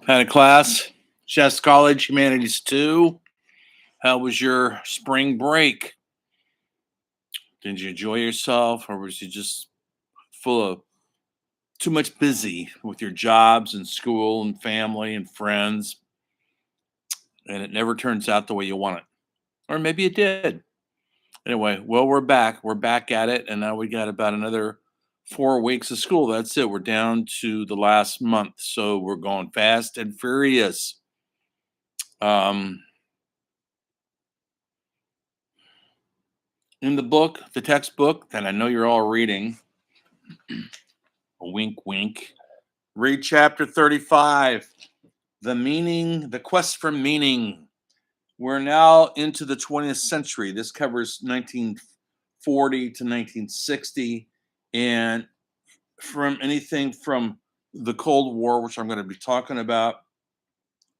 Had a class, Chess College Humanities 2. How was your spring break? Did you enjoy yourself, or was you just full of too much busy with your jobs and school and family and friends, and it never turns out the way you want it? Or maybe it did. Anyway, well, we're back. We're back at it, and now we got about another 4 weeks of school. That's it. We're down to the last month, so we're going fast and furious. Um, in the book, the textbook that I know you're all reading, a wink, wink, read chapter 35, the quest for meaning. We're now into the 20th century. This covers 1940 to 1960, and from anything from the Cold War, which I'm going to be talking about,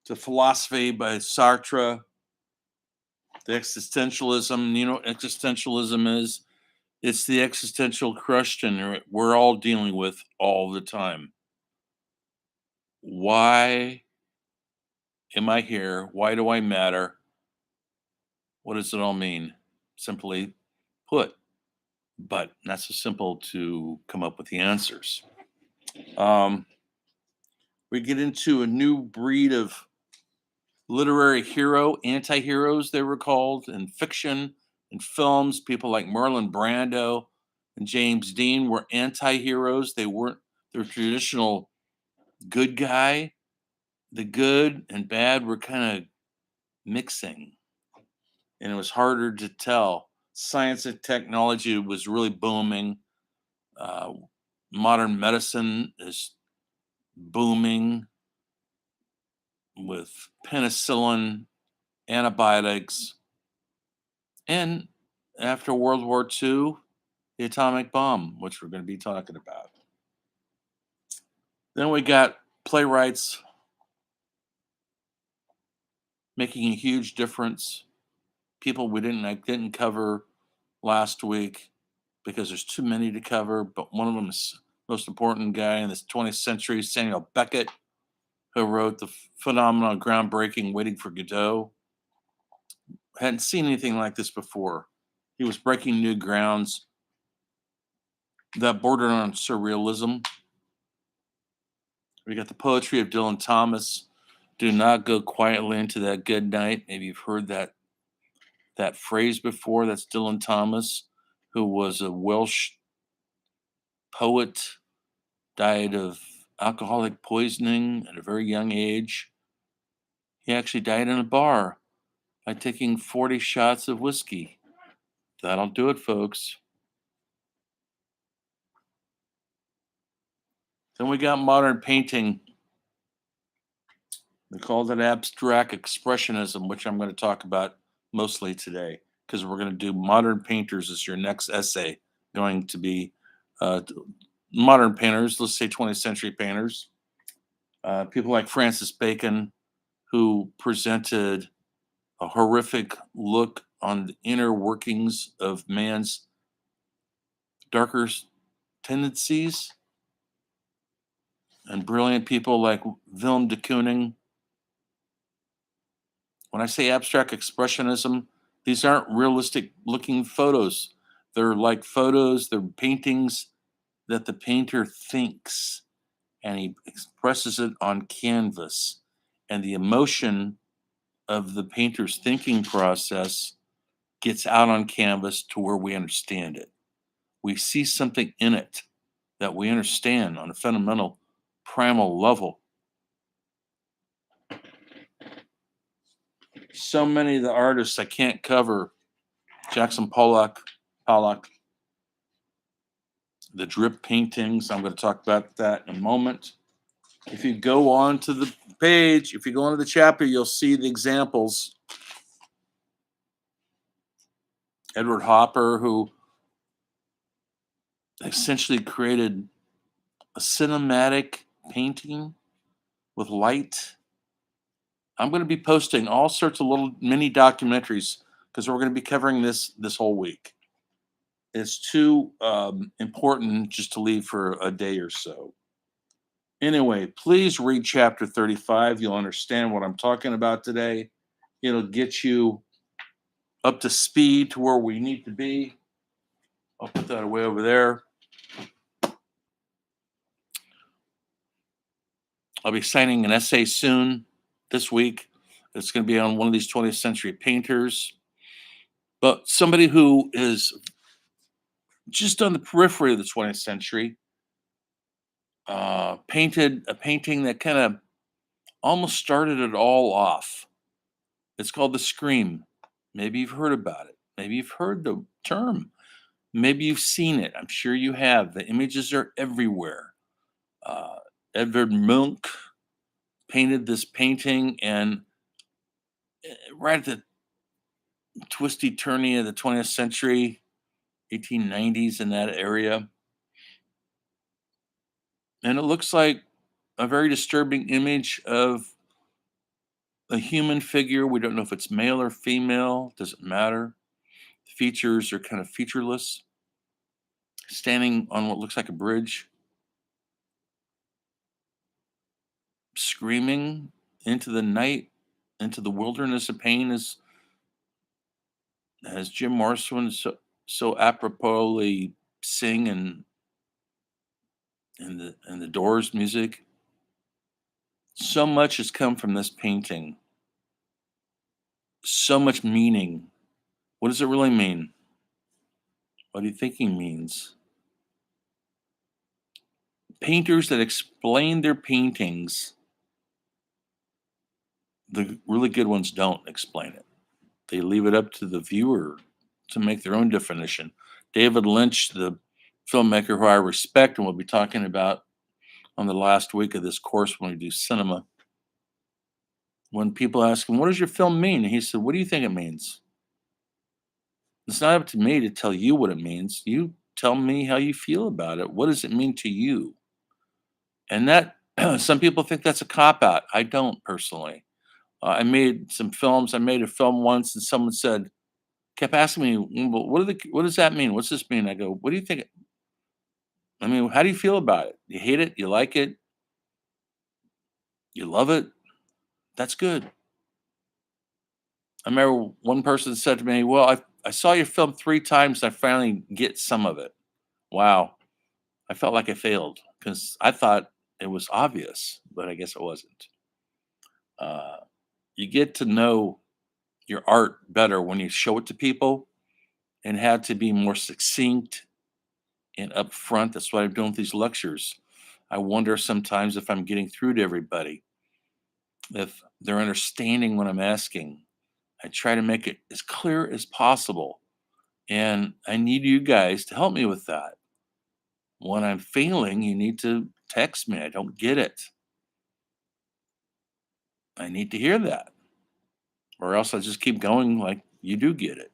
to philosophy by Sartre, the existentialism. You know what existentialism is? It's the existential question we're all dealing with all the time. Why am I here? Why do I matter? What does it all mean? Simply put, but not so simple to come up with the answers. Um, we get into a new breed of literary hero, anti heroes, they were called, in fiction and films. People like Marlon Brando and James Dean were anti heroes. They weren't the traditional good guy. The good and bad were kind of mixing, and it was harder to tell. Science and technology was really booming. Uh, Modern medicine is booming with penicillin, antibiotics, and after World War II, the atomic bomb, which we're going to be talking about. Then we got playwrights making a huge difference. People I didn't cover last week because there's too many to cover, but one of them is the most important guy in this 20th century, Samuel Beckett, who wrote the phenomenal, groundbreaking Waiting for Godot. Hadn't seen anything like this before. He was breaking new grounds that bordered on surrealism. We got the poetry of Dylan Thomas. Do not go quietly into that good night. Maybe you've heard that phrase before. That's Dylan Thomas, who was a Welsh poet, died of alcoholic poisoning at a very young age. He actually died in a bar by taking 40 shots of whiskey. That'll do it, folks. Then we got modern painting. They called it abstract expressionism, which I'm going to talk about mostly today because we're going to do modern painters as your next essay. Going to be uh, modern painters, let's say 20th century painters, people like Francis Bacon, who presented a horrific look on the inner workings of man's darker tendencies, and brilliant people like Willem de Kooning. When I say abstract expressionism, these aren't realistic looking photos. They're like photos, they're paintings that the painter thinks and he expresses it on canvas. And the emotion of the painter's thinking process gets out on canvas to where we understand it. We see something in it that we understand on a fundamental, primal level. So many of the artists I can't cover. Jackson Pollock, the drip paintings. I'm going to talk about that in a moment. If you go on to the page, if you go on to the chapter, you'll see the examples. Edward Hopper, who essentially created a cinematic painting with light. I'm going to be posting all sorts of little mini documentaries because we're going to be covering this whole week. It's too important just to leave for a day or so. Anyway, please read chapter 35. You'll understand what I'm talking about today. It'll get you up to speed to where we need to be. I'll put that away over there. I'll be signing an essay soon this week. It's going to be on one of these 20th century painters, but somebody who is just on the periphery of the 20th century, painted a painting that kind of almost started it all off. It's called The Scream. Maybe you've heard about it. Maybe you've heard the term. Maybe you've seen it. I'm sure you have. The images are everywhere. Uh, Edvard Munch painted this painting, and right at the twisty turny of the 20th century, 1890s, in that area. And it looks like a very disturbing image of a human figure. We don't know if it's male or female, doesn't matter. The features are kind of featureless, standing on what looks like a bridge, screaming into the night, into the wilderness of pain, as Jim Morrison so aproposly sing in the Doors music. So much has come from this painting. So much meaning. What does it really mean? What do you think he means? Painters that explain their paintings, the really good ones don't explain it. They leave it up to the viewer to make their own definition. David Lynch, the filmmaker who I respect and we'll be talking about on the last week of this course when we do cinema, when people ask him, "What does your film mean?" And he said, "What do you think it means? It's not up to me to tell you what it means. You tell me how you feel about it. What does it mean to you?" And that some people think that's a cop out. I don't personally. I made some films. I made a film once, and someone kept asking me, "Well, what does that mean? What's this mean?" I go, "What do you think? I mean, how do you feel about it? You hate it? You like it? You love it? That's good." I remember one person said to me, "Well, I saw your film 3 times. I finally get some of it." Wow, I felt like I failed because I thought it was obvious, but I guess it wasn't. Uh, you get to know your art better when you show it to people and have to be more succinct and upfront. That's what I'm doing with these lectures. I wonder sometimes if I'm getting through to everybody, if they're understanding what I'm asking. I try to make it as clear as possible. And I need you guys to help me with that. When I'm failing, you need to text me. I don't get it. I need to hear that. Or else I just keep going like you do get it.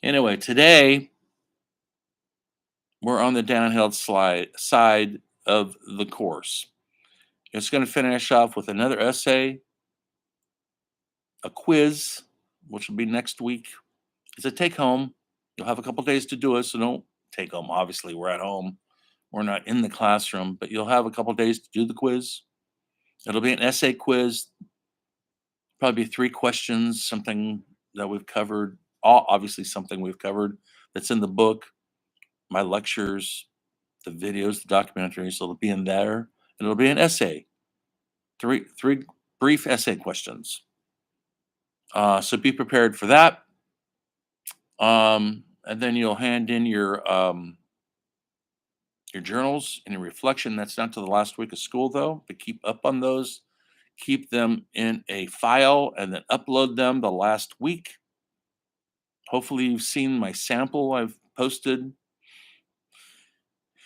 Anyway, today we're on the downhill side of the course. It's going to finish off with another essay, a quiz, which will be next week. It's a take home. You'll have a couple days to do it, so don't take home. Obviously, we're at home. We're not in the classroom, but you'll have a couple days to do the quiz. It'll be an essay quiz, probably be 3 questions, something that we've covered, all obviously something we've covered that's in the book, my lectures, the videos, the documentaries. So it'll be in there, and it'll be an essay, three brief essay questions. So be prepared for that. And then you'll hand in your journals and your reflection. That's not to the last week of school though, but keep up on those. Keep them in a file and then upload them the last week. Hopefully you've seen my sample I've posted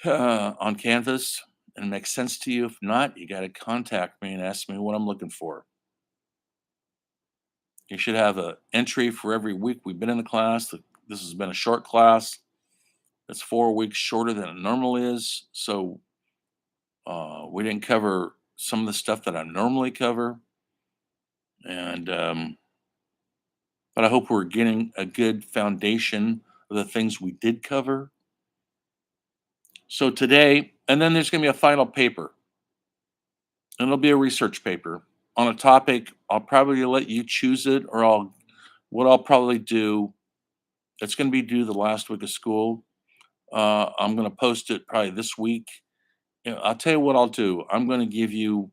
on Canvas and it makes sense to you. If not, you got to contact me and ask me what I'm looking for. You should have an entry for every week we've been in the class. This has been a short class. It's 4 weeks shorter than it normally is. So we didn't cover some of the stuff that I normally cover. And but I hope we're getting a good foundation of the things we did cover. So today, and then there's going to be a final paper. And it'll be a research paper on a topic. I'll probably let you choose it, or I'll probably do. It's going to be due the last week of school. I'm going to post it probably this week. I'll tell you what I'll do. I'm going to give you.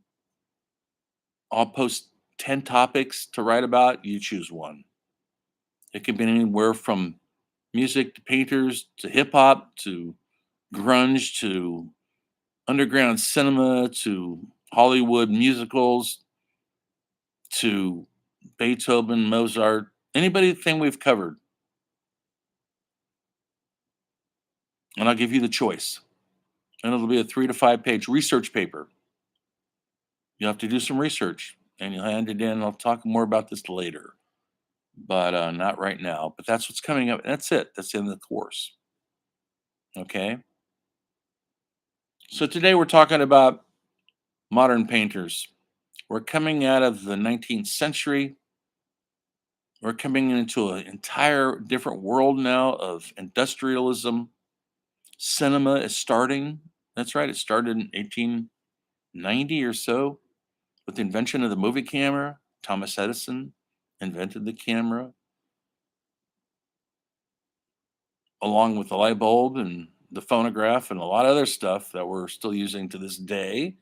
I'll post 10 topics to write about. You choose one. It could be anywhere from music to painters to hip hop to grunge to underground cinema to Hollywood musicals to Beethoven, Mozart, anybody thing we've covered, and I'll give you the choice. And it'll be a 3 to 5 page research paper. You'll have to do some research and you'll hand it in. I'll talk more about this later, but not right now. But that's what's coming up. That's it. That's in the course. Okay. So today we're talking about modern painters. We're coming out of the 19th century. We're coming into an entire different world now of industrialism. Cinema is starting. That's right. It started in 1890 or so with the invention of the movie camera. Thomas Edison invented the camera along with the light bulb and the phonograph and a lot of other stuff that we're still using to this day.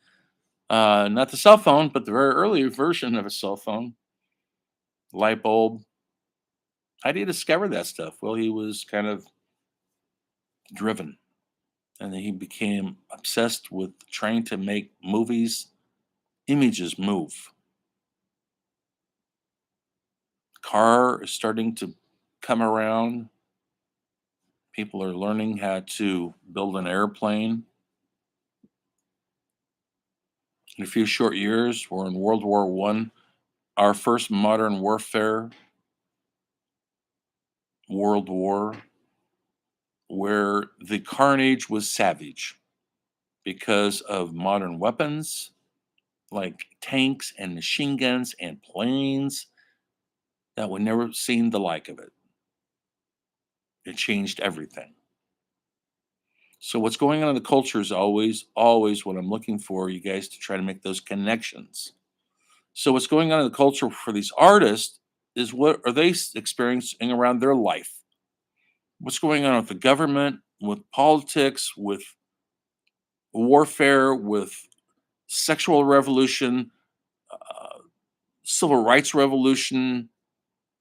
Not the cell phone, but the very early version of a cell phone, light bulb. How do you discover that stuff? Well, he was kind of driven and then he became obsessed with trying to make images move. Car is starting to come around. People are learning how to build an airplane. In a few short years, we're in World War One, our first modern warfare world war, where the carnage was savage because of modern weapons like tanks and machine guns and planes that we never seen the like of it. It changed everything. So what's going on in the culture is always what I'm looking for you guys to try to make those connections. So what's going on in the culture for these artists is what are they experiencing around their life? What's going on with the government, with politics, with warfare, with sexual revolution, uh, civil rights revolution,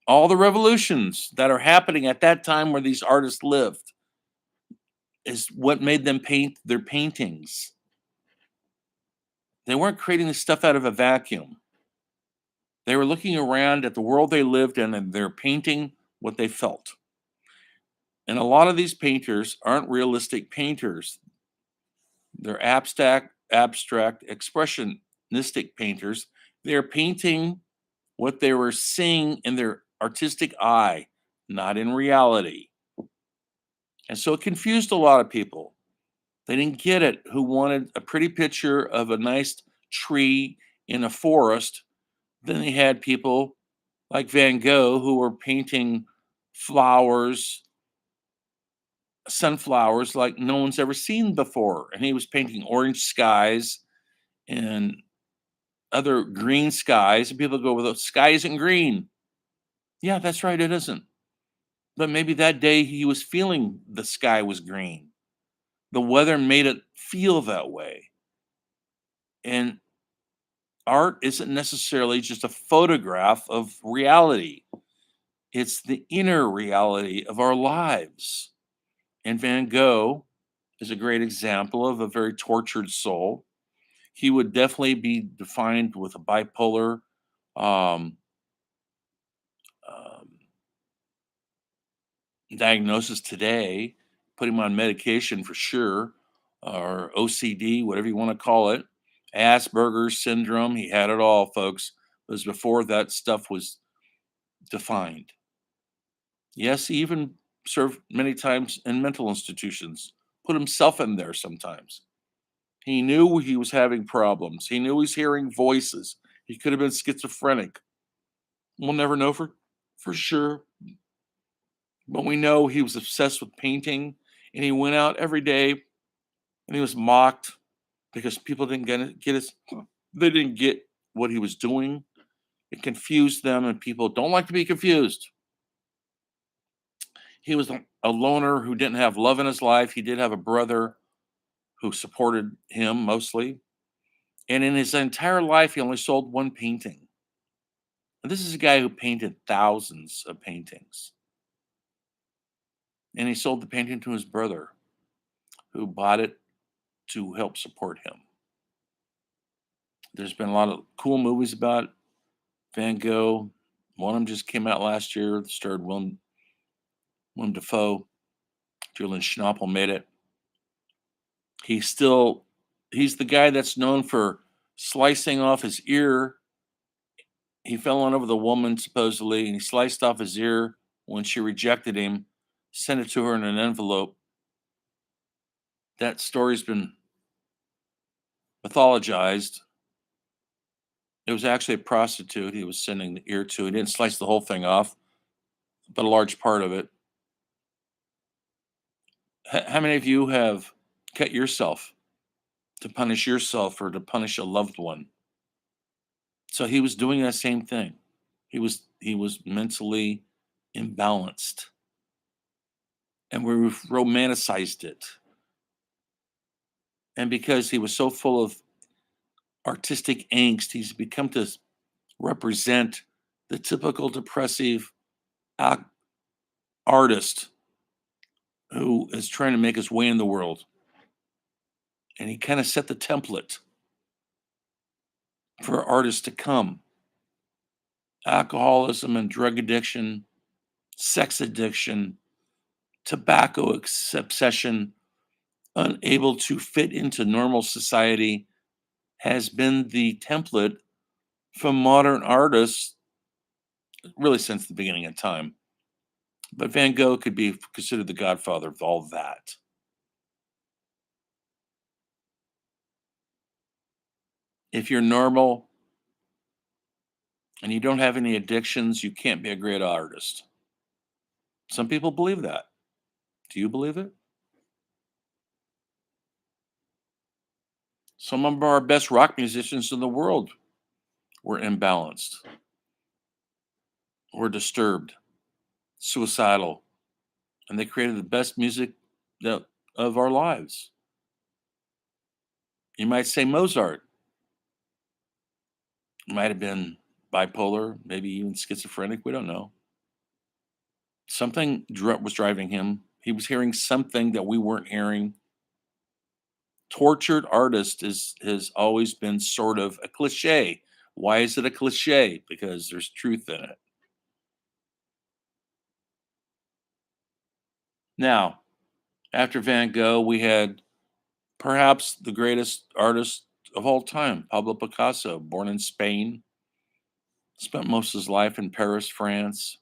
all the revolutions that are happening at that time where these artists lived is what made them paint their paintings. They weren't creating this stuff out of a vacuum. They were looking around at the world they lived in and they're painting what they felt. And a lot of these painters aren't realistic painters. They're abstract, expressionistic painters. They're painting what they were seeing in their artistic eye, not in reality. And so it confused a lot of people. They didn't get it who wanted a pretty picture of a nice tree in a forest. Then they had people like Van Gogh who were painting flowers, sunflowers like no one's ever seen before. And he was painting orange skies and other green skies. And people go, well, the sky isn't green. Yeah, that's right, it isn't. But maybe that day he was feeling the sky was green. The weather made it feel that way. And art isn't necessarily just a photograph of reality, it's the inner reality of our lives. And Van Gogh is a great example of a very tortured soul. He would definitely be defined with a bipolar um, um, diagnosis today, put him on medication for sure, or OCD, whatever you want to call it, Asperger's syndrome. He had it all, folks. It was before that stuff was defined. Yes, he even served many times in mental institutions, put himself in there sometimes. He knew he was having problems. He knew he was hearing voices. He could have been schizophrenic. We'll never know for sure. But we know he was obsessed with painting and he went out every day and he was mocked because people didn't get his They didn't get what he was doing. It confused them, and people don't like to be confused. He was a loner who didn't have love in his life. He did have a brother who supported him mostly. And in his entire life, he only sold one painting. And this is a guy who painted thousands of paintings. And he sold the painting to his brother, who bought it to help support him. There's been a lot of cool movies about Van Gogh. One of them just came out last year, starred Willem Dafoe. Julian Schnappel made it. He's still he's the guy that's known for slicing off his ear. He fell in love with a woman supposedly, and he sliced off his ear when she rejected him, sent it to her in an envelope. That story's been mythologized. It was actually a prostitute he was sending the ear to. He didn't slice the whole thing off, but a large part of it. How many of you have cut yourself to punish yourself or to punish a loved one? So he was doing that same thing. He was mentally imbalanced, and we've romanticized it. And because he was so full of artistic angst, he's become to represent the typical depressive ac- artist who is trying to make his way in the world. And he kind of set the template for artists to come. Alcoholism and drug addiction, sex addiction, tobacco obsession, unable to fit into normal society, has been the template for modern artists really since the beginning of time. But Van Gogh could be considered the godfather of all that. If you're normal and you don't have any addictions, you can't be a great artist. Some people believe that. Do you believe it? Some of our best rock musicians in the world were imbalanced, were disturbed, suicidal, and they created the best music that, of our lives. You might say Mozart might have been bipolar, maybe even schizophrenic. We don't know. Something was driving him. He was hearing something that we weren't hearing. Tortured artist has always been sort of a cliche. Why is it a cliche? Because there's truth in it. Now, after Van Gogh, we had perhaps the greatest artist of all time, Pablo Picasso, born in Spain, spent most of his life in Paris, France.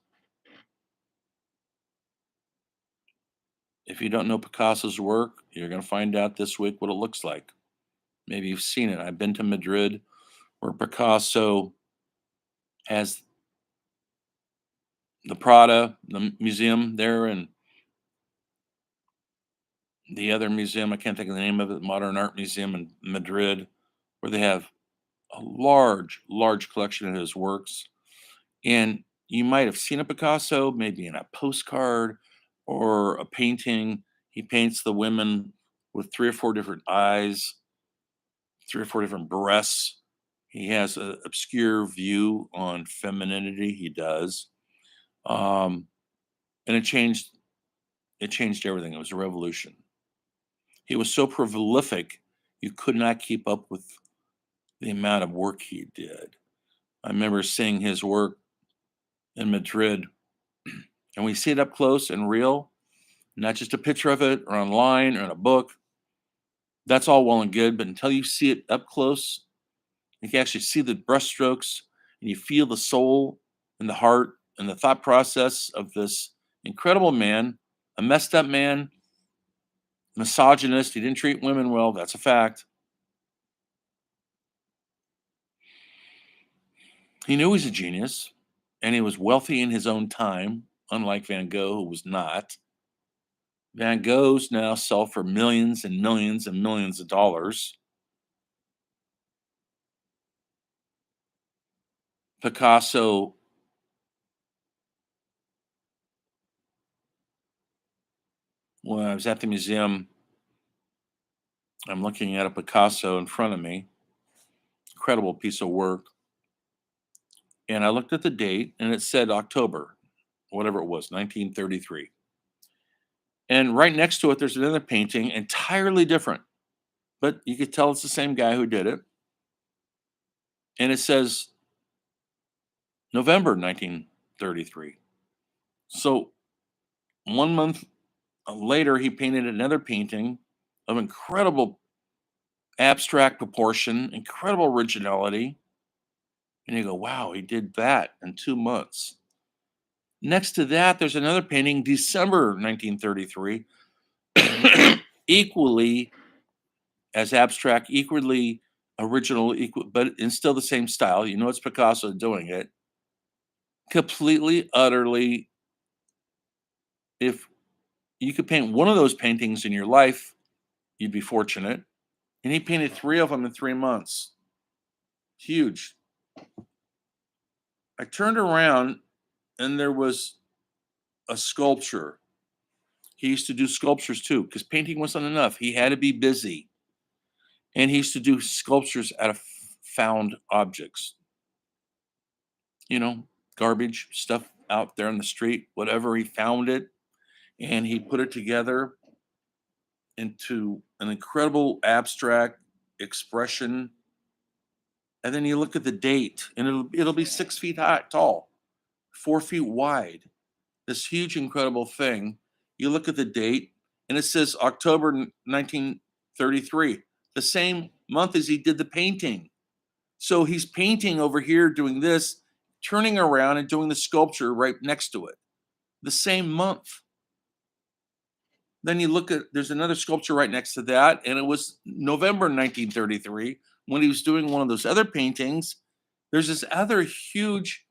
If you don't know Picasso's work, you're going to find out this week what it looks like. Maybe you've seen it. I've been to Madrid, where Picasso has the Prada, the museum there, and the other museum, I can't think of the name of it, Modern Art Museum in Madrid, where they have a large, large collection of his works. And you might have seen a Picasso, maybe in a postcard or a painting. He paints the women with three or four different eyes, three or four different breasts. He has an obscure view on femininity. He does, um, and it changed everything. It was a revolution. He was so prolific, you could not keep up with the amount of work he did. I remember seeing his work in Madrid, and we see it up close and real, not just a picture of it or online or in a book. That's all well and good, but until you see it up close, you can actually see the brushstrokes and you feel the soul and the heart and the thought process of this incredible man, a messed up man, misogynist. He didn't treat women well. That's a fact. He knew he's a genius and he was wealthy in his own time, unlike Van Gogh, who was not. Van Goghs now sell for millions and millions and millions of dollars. Picasso, when I was at the museum, I'm looking at a Picasso in front of me, incredible piece of work. And I looked at the date and it said October, whatever it was, 1933. And right next to it, there's another painting entirely different, but you could tell it's the same guy who did it. And it says November 1933. So 1 month later, he painted another painting of incredible abstract proportion, incredible originality. And you go, wow, he did that in 2 months. Next to that, there's another painting, December 1933, equally as abstract, equally original, but in still the same style. You know, it's Picasso doing it. Completely, utterly, if you could paint one of those paintings in your life, you'd be fortunate. And he painted three of them in 3 months. Huge. I turned around and there was a sculpture. He used to do sculptures too, because painting wasn't enough. He had to be busy. And he used to do sculptures out of found objects, you know, garbage, stuff out there in the street, whatever he found it. And he put it together into an incredible abstract expression. And then you look at the date, and it'll be 6 feet high, tall, 4 feet wide. This huge, incredible thing. You look at the date, and it says October 1933, the same month as he did the painting. So he's painting over here, doing this, turning around and doing the sculpture right next to it, the same month. Then you look at, there's another sculpture right next to that, and it was November 1933 when he was doing one of those other paintings. There's this other huge,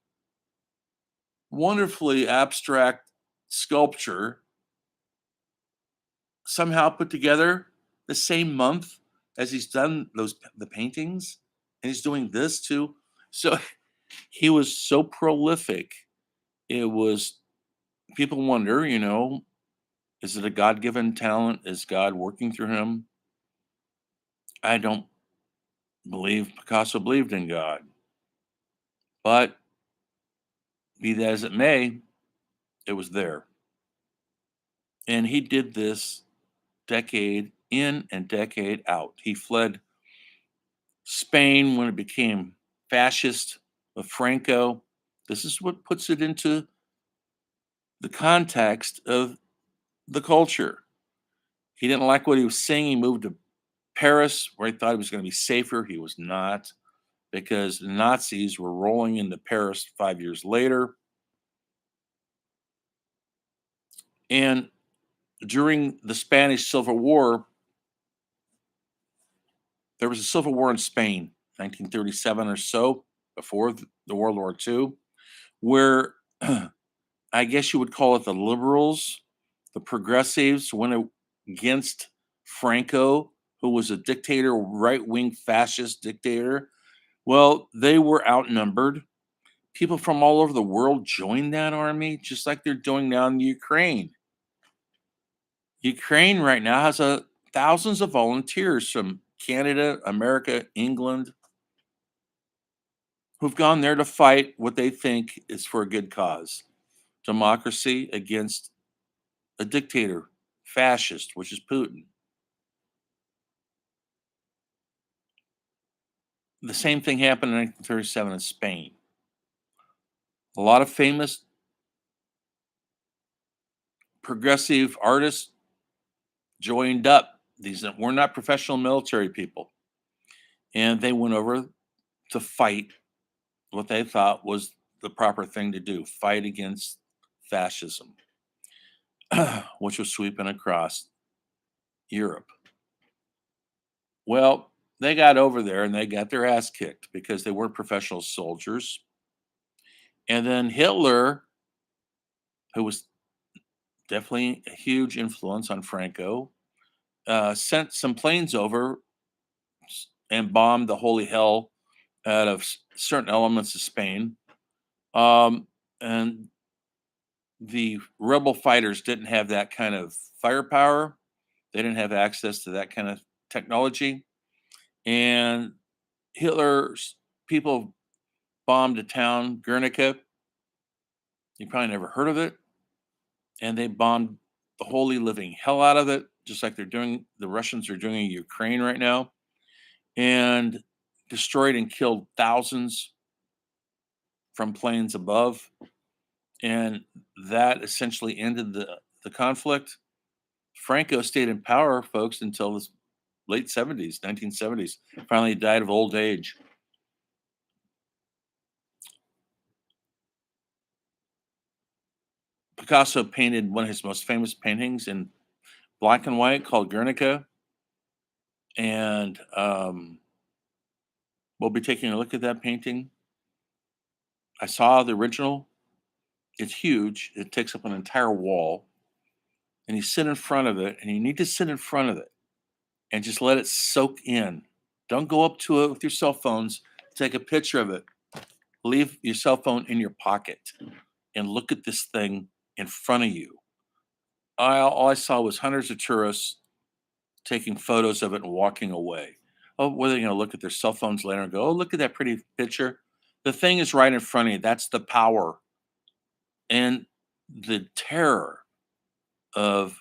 wonderfully abstract sculpture somehow put together the same month as he's done the paintings, and he's doing this too. So he was so prolific. It was, people wonder, is it a God-given talent? Is God working through him? I don't believe Picasso believed in God, but be that as it may, it was there. And he did this decade in and decade out. He fled Spain when it became fascist with Franco. This is what puts it into the context of the culture. He didn't like what he was seeing. He moved to Paris, where he thought he was going to be safer. He was not, because the Nazis were rolling into Paris 5 years later. And during the Spanish Civil War, there was a civil war in Spain, 1937 or so, before the World War II, where I guess you would call it the liberals, the progressives, went against Franco, who was a dictator, right wing fascist dictator. Well, they were outnumbered. People from all over the world joined that army, just like they're doing now in Ukraine. Ukraine right now has thousands of volunteers from Canada, America, England, who've gone there to fight what they think is for a good cause, democracy against a dictator, fascist, which is Putin. The same thing happened in 1937 in Spain. A lot of famous progressive artists joined up. These were not professional military people. And they went over to fight what they thought was the proper thing to do, fight against fascism, which was sweeping across Europe. Well, they got over there and they got their ass kicked because they weren't professional soldiers. And then Hitler, who was definitely a huge influence on Franco, sent some planes over and bombed the holy hell out of certain elements of Spain. Um, and the rebel fighters didn't have that kind of firepower. They didn't have access to that kind of technology. And Hitler's people bombed a town, Guernica. You probably never heard of it. And they bombed the holy living hell out of it, just like the Russians are doing in Ukraine right now, and destroyed and killed thousands from planes above. And that essentially ended the conflict. Franco stayed in power, folks, until the late 70s, 1970s. Finally died of old age. Picasso painted one of his most famous paintings in black and white called Guernica. And we'll be taking a look at that painting. I saw the original. It's huge. It takes up an entire wall. And you sit in front of it, and you need to sit in front of it and just let it soak in. Don't go up to it with your cell phones. Take a picture of it. Leave your cell phone in your pocket and look at this thing in front of you. All I saw was hundreds of tourists taking photos of it and walking away. Oh, were they going to look at their cell phones later and go, oh, look at that pretty picture? The thing is right in front of you. That's the power and the terror of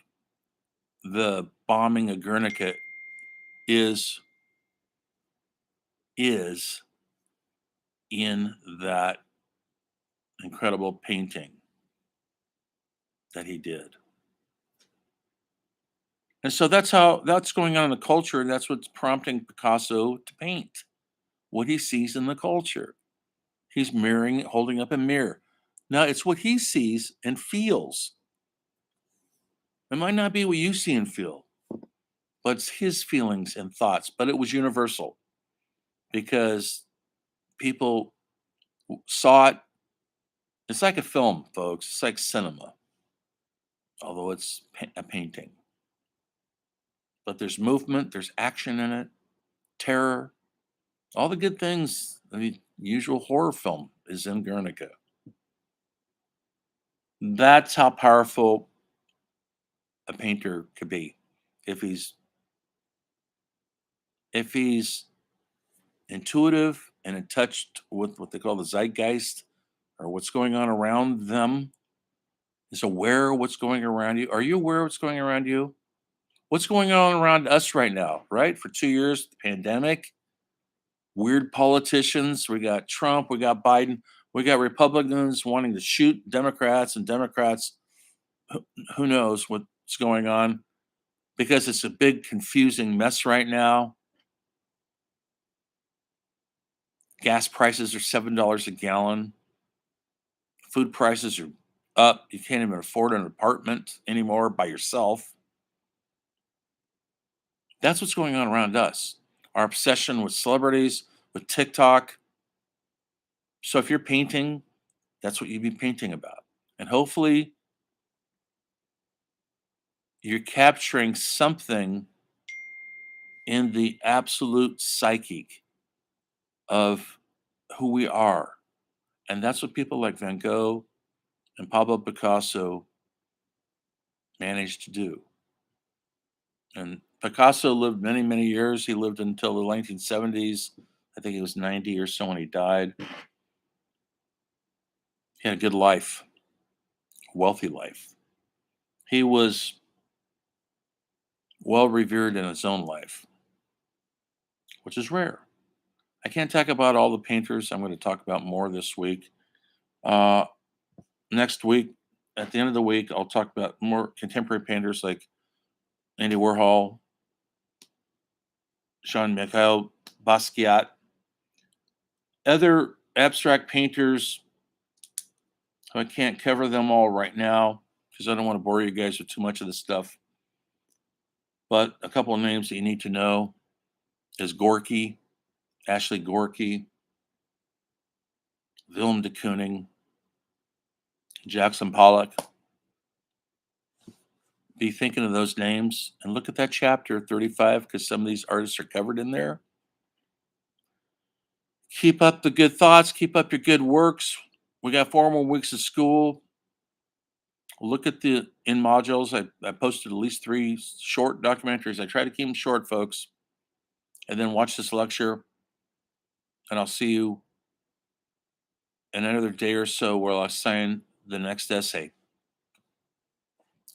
the bombing of Guernica is is in that incredible painting that he did. And so that's going on in the culture, and that's what's prompting Picasso to paint what he sees in the culture. He's mirroring, holding up a mirror. Now it's what he sees and feels. It might not be what you see and feel, but it's his feelings and thoughts. But it was universal because people saw it. It's like a film, folks. It's like cinema, although it's a painting. But there's movement, there's action in it, terror, all the good things. The usual horror film is in Guernica. That's how powerful a painter could be. If he's intuitive and in touch with what they call the zeitgeist or what's going on around them, is aware of what's going around you. Are you aware of what's going around you? What's going on around us right now, right? For 2 years, the pandemic, weird politicians. We got Trump, we got Biden, we got Republicans wanting to shoot Democrats, and Democrats, who knows what's going on because it's a big, confusing mess right now. Gas prices are $7 a gallon. Food prices are up. You can't even afford an apartment anymore by yourself. That's what's going on around us. Our obsession with celebrities, with TikTok. So if you're painting, that's what you'd be painting about. And hopefully you're capturing something in the absolute psychic of who we are. And that's what people like Van Gogh and Pablo Picasso managed to do. And Picasso lived many, many years. He lived until the 1970s. I think he was 90 or so when he died. He had a good life, a wealthy life. He was well revered in his own life, which is rare. I can't talk about all the painters. I'm going to talk about more this week. Uh, Next week, at the end of the week, I'll talk about more contemporary painters like Andy Warhol, Jean-Michel Basquiat, other abstract painters. I can't cover them all right now because I don't want to bore you guys with too much of this stuff. But a couple of names that you need to know is Gorky, Ashley Gorky, Willem de Kooning, Jackson Pollock. Be thinking of those names and look at that chapter 35 because some of these artists are covered in there. Keep up the good thoughts, keep up your good works. We got 4 more weeks of school. Look at the in modules. I posted at least 3 short documentaries. I try to keep them short, folks, and then watch this lecture, and I'll see you in another day or so where I'll assign the next essay.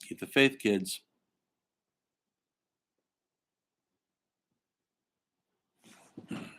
Keep the faith, kids.